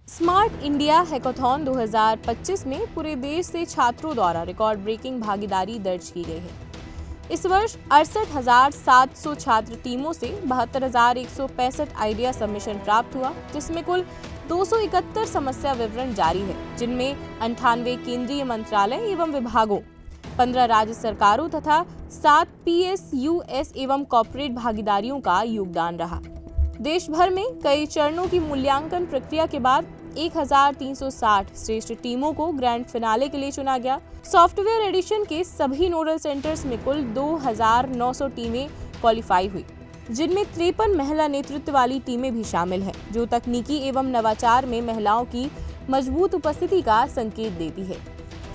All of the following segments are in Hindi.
स्मार्ट इंडिया हैकाथॉन 2025 में पूरे देश से छात्रों द्वारा रिकॉर्ड ब्रेकिंग भागीदारी दर्ज की गई है। इस वर्ष 68,700 छात्र टीमों से 72,165 आइडिया सबमिशन प्राप्त हुआ, जिसमें कुल 271 समस्या विवरण जारी है, जिनमें 98 केंद्रीय मंत्रालय एवं विभागों, 15 राज्य सरकारों तथा 7 PSUS एवं कॉर्पोरेट भागीदारियों का योगदान रहा। देश भर में कई चरणों की मूल्यांकन प्रक्रिया के बाद 1,360 श्रेष्ठ टीमों को ग्रैंड फिनाले के लिए चुना गया। सॉफ्टवेयर एडिशन के सभी नोडल सेंटर्स में कुल 2,900 टीमें क्वालिफाई हुई, जिनमें 53 महिला नेतृत्व वाली टीमें भी शामिल हैं, जो तकनीकी एवं नवाचार में महिलाओं की मजबूत उपस्थिति का संकेत देती है।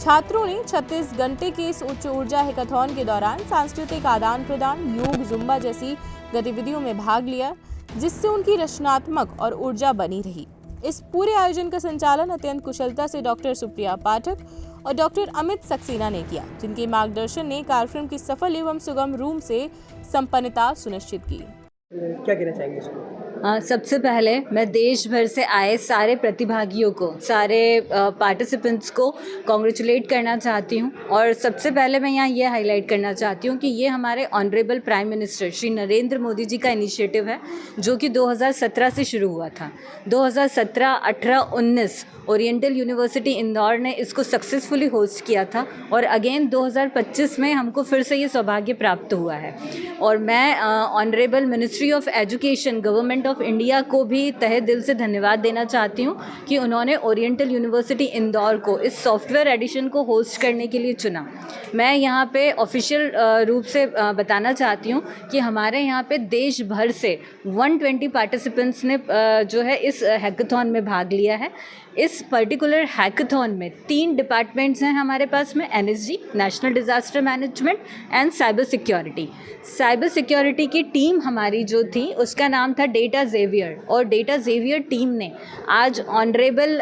छात्रों ने 36 घंटे के इस उच्च ऊर्जा हैकाथॉन के दौरान सांस्कृतिक आदान प्रदान, योग, जुम्बा जैसी गतिविधियों में भाग लिया, जिससे उनकी रचनात्मक और ऊर्जा बनी रही। इस पूरे आयोजन का संचालन अत्यंत कुशलता से डॉक्टर सुप्रिया पाठक और डॉक्टर अमित सक्सेना ने किया, जिनके मार्गदर्शन ने कार्यक्रम की सफल एवं सुगम रूप से संपन्नता सुनिश्चित की। क्या कहना चाहेंगे इसको? सबसे पहले मैं देश भर से आए सारे प्रतिभागियों को, सारे पार्टिसिपेंट्स को कॉन्ग्रेचुलेट करना चाहती हूँ। और सबसे पहले मैं यहाँ ये हाईलाइट करना चाहती हूँ कि ये हमारे honourable prime minister Shri Narendra Modi ji का इनिशिएटिव है, जो कि 2017 से शुरू हुआ था। 2017, 18, 19 ओरिएंटल यूनिवर्सिटी इंदौर ने इसको सक्सेसफुली होस्ट किया था और अगेन 2025 में हमको फिर से ये सौभाग्य प्राप्त हुआ है। और मैं honourable ministry of education, government of India को भी तहे दिल से धन्यवाद देना चाहती हूँ कि उन्होंने ओरिएंटल यूनिवर्सिटी इंदौर को इस सॉफ्टवेयर एडिशन को होस्ट करने के लिए चुना। मैं यहाँ पे ऑफिशियल रूप से बताना चाहती हूँ कि हमारे यहाँ पे देश भर से 120 पार्टिसिपेंट्स ने जो है इस हैकाथॉन में भाग लिया है। इस पर्टिकुलर हैकाथॉन में 3 डिपार्टमेंट्स हैं हमारे पास में, NSG, national disaster management and cyber security. Cyber security की टीम हमारी जो थी उसका नाम था डेटा ज़ेवियर, और डेटा ज़ेवियर टीम ने आज honourable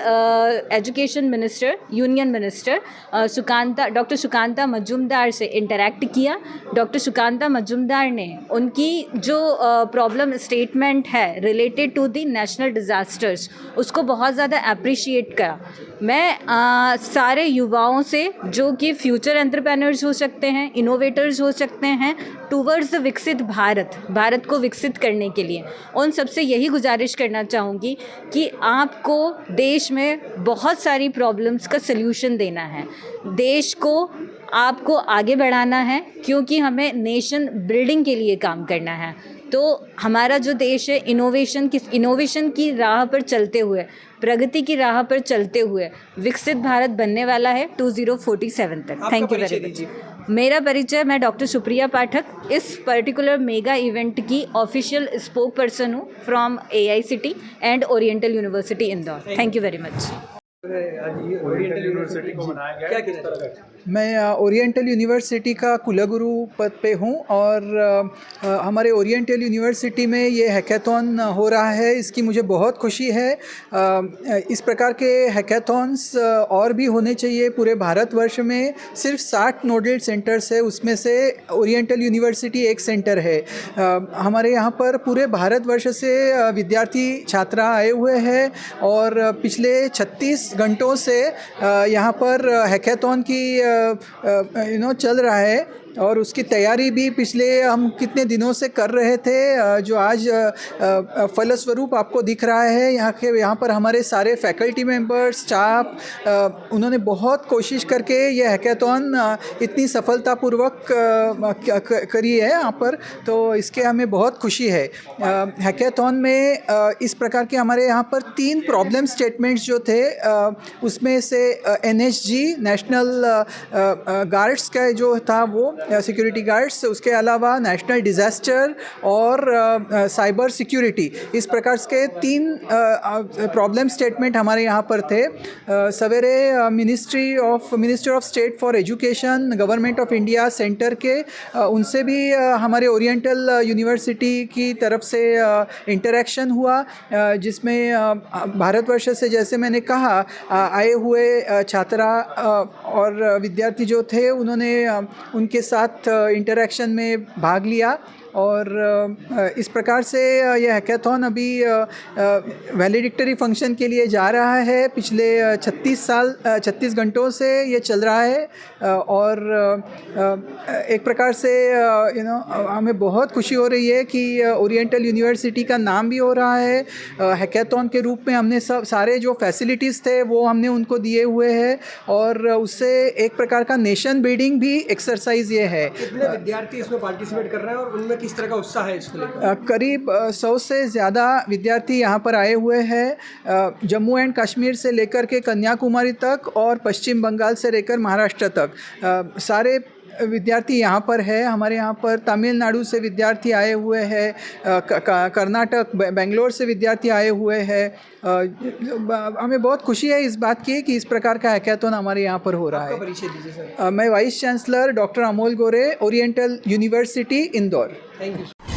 education minister, union minister doctor Sukanta Majumdar से इंटरैक्ट किया। डॉक्टर सुकांता मजूमदार ने उनकी जो प्रॉब्लम स्टेटमेंट है related to the national disasters, उसको बहुत ज़्यादा अप्रिशिएट करा। मैं सारे युवाओं से, जो कि फ्यूचर एंटरप्रेन्योर्स हो सकते हैं, इनोवेटर्स हो सकते हैं, टूवर्ड्स द विकसित भारत को विकसित करने के लिए, उन सबसे यही गुजारिश करना चाहूँगी कि आपको देश में बहुत सारी प्रॉब्लम्स का सल्यूशन देना है, देश को आपको आगे बढ़ाना है, क्योंकि हमें नेशन बिल्डिंग के लिए काम करना है। तो हमारा जो देश है इनोवेशन की राह पर चलते हुए, प्रगति की राह पर चलते हुए विकसित भारत बनने वाला है 2047 तक। Thank you very much. मेरा परिचय, मैं डॉक्टर सुप्रिया पाठक, इस पर्टिकुलर मेगा इवेंट की ऑफिशियल स्पोक पर्सन हूँ from AICT and oriental university Indore. Thank you very much. Oriental university को बनाया गया, क्या कहना है? मैं ओरिएंटल यूनिवर्सिटी का कुलगुरु पद पे हूँ और हमारे ओरिएंटल यूनिवर्सिटी में ये हैकाथॉन हो रहा है, इसकी मुझे बहुत खुशी है। इस प्रकार के हैकाथॉन्स और भी होने चाहिए पूरे भारतवर्ष में। सिर्फ 60 नोडल सेंटर्स है, उसमें से ओरिएंटल यूनिवर्सिटी एक सेंटर है। हमारे यहाँ पर पूरे भारतवर्ष से विद्यार्थी छात्रा आए हुए हैं और पिछले 36 घंटों से यहाँ पर हैकाथॉन की चल रहा है और उसकी तैयारी भी पिछले हम कितने दिनों से कर रहे थे, जो आज फलस्वरूप आपको दिख रहा है। यहाँ पर हमारे सारे फैकल्टी मेंबर्स, स्टाफ, उन्होंने बहुत कोशिश करके ये हैकाथॉन इतनी सफलतापूर्वक करी है यहाँ पर, तो इसके हमें बहुत खुशी है। हैकाथॉन में इस प्रकार के हमारे यहाँ पर 3 प्रॉब्लम स्टेटमेंट्स जो थे, उसमें से NSG, नेशनल गार्ड्स का जो था वो सिक्योरिटी गार्ड्स, उसके अलावा नेशनल डिज़ास्टर और साइबर सिक्योरिटी, इस प्रकार के 3 प्रॉब्लम स्टेटमेंट हमारे यहाँ पर थे। सवेरे minister of state for education, government of India centre के उनसे भी हमारे ओरिएंटल यूनिवर्सिटी की तरफ से इंटरेक्शन हुआ, जिसमें भारतवर्ष से, जैसे मैंने कहा, आए हुए छात्रा और विद्यार्थी जो थे उन्होंने उनके साथ इंटरेक्शन में भाग लिया और इस प्रकार से यह हैकेथॉन अभी वैलेडिक्टरी फंक्शन के लिए जा रहा है। पिछले 36 घंटों से ये चल रहा है और एक प्रकार से हमें बहुत खुशी हो रही है कि ओरिएंटल यूनिवर्सिटी का नाम भी हो रहा है। हैकेथॉन के रूप में हमने सारे जो फैसिलिटीज़ थे वो हमने उनको दिए हुए हैं और उससे एक प्रकार का नेशन बिल्डिंग भी एक्सरसाइज ये है। कितने विद्यार्थी इसमें पार्टिसिपेट कर रहे हैं और उनमें किस तरह का उत्साह है इसको लेकर? करीब 100 से ज़्यादा विद्यार्थी यहाँ पर आए हुए हैं, जम्मू एंड कश्मीर से लेकर के कन्याकुमारी तक और पश्चिम बंगाल से लेकर महाराष्ट्र तक सारे विद्यार्थी यहाँ पर है। हमारे यहाँ पर तमिलनाडु से विद्यार्थी आए हुए हैं, कर्नाटक बेंगलोर से विद्यार्थी आए हुए हैं। हमें बहुत खुशी है इस बात की कि इस प्रकार का हैकेथॉन हमारे यहाँ पर हो रहा है। परिचय दीजिए सर। मैं vice chancellor doctor Amol Gore, oriental university Indore. Thank you.